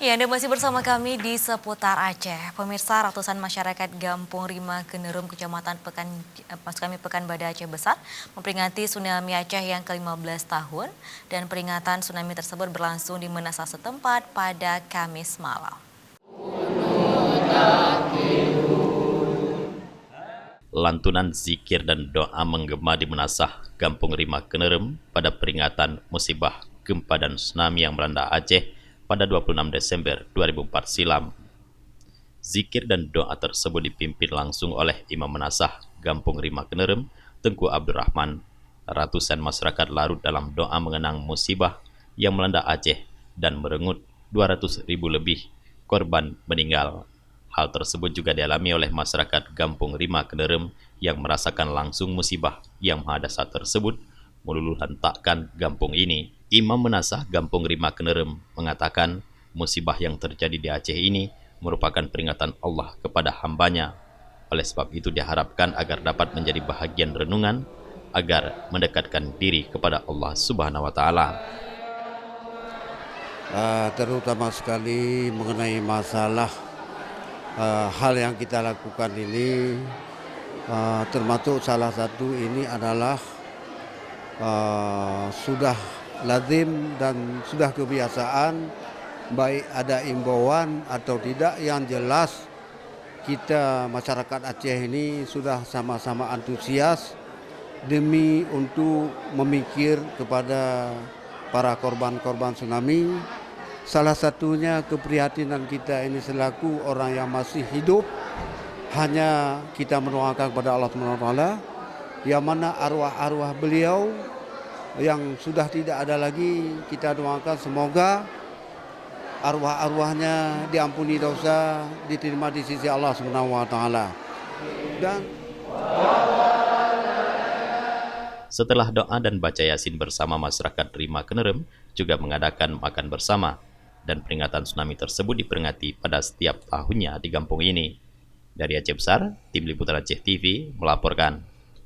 Ya, Anda masih bersama kami di seputar Aceh. Pemirsa, ratusan masyarakat Gampung Rima Kenerum, Kecamatan Pekanbadak Aceh Besar, memperingati tsunami Aceh yang ke-15 tahun, dan peringatan tsunami tersebut berlangsung di Menasah setempat pada Kamis malam. Lantunan zikir dan doa menggema di Menasah Gampung Rima Kenerum pada peringatan musibah gempa dan tsunami yang melanda Aceh pada 26 Desember 2004 silam. Zikir dan doa tersebut dipimpin langsung oleh Imam Menasah Gampung Rima Kenerum, Tengku Abdurrahman. Ratusan masyarakat larut dalam doa mengenang musibah yang melanda Aceh dan merenggut 200.000 lebih korban meninggal. Hal tersebut juga dialami oleh masyarakat Gampung Rima Kenerum yang merasakan langsung musibah yang menghadap tersebut meluluh lantakkan kampung ini. Imam Menasah Gampung Rima Kenerum mengatakan musibah yang terjadi di Aceh ini merupakan peringatan Allah kepada hambanya. Oleh sebab itu diharapkan agar dapat menjadi bahagian renungan agar mendekatkan diri kepada Allah Subhanahu wa Ta'ala. Terutama sekali mengenai masalah hal yang kita lakukan ini, termasuk salah satu ini adalah sudah lazim dan sudah kebiasaan, baik ada imbauan atau tidak, yang jelas kita masyarakat Aceh ini sudah sama-sama antusias demi untuk memikir kepada para korban-korban tsunami. Salah satunya keprihatinan kita ini selaku orang yang masih hidup, hanya kita mendoakan kepada Allah SWT, yang mana arwah-arwah beliau yang sudah tidak ada lagi, kita doakan semoga arwah-arwahnya diampuni dosa, diterima di sisi Allah SWT. Dan setelah doa dan baca Yasin bersama, masyarakat Rima Kenerum juga mengadakan makan bersama, dan peringatan tsunami tersebut diperingati pada setiap tahunnya di kampung ini. Dari Aceh Besar, Tim Liputan Aceh TV melaporkan.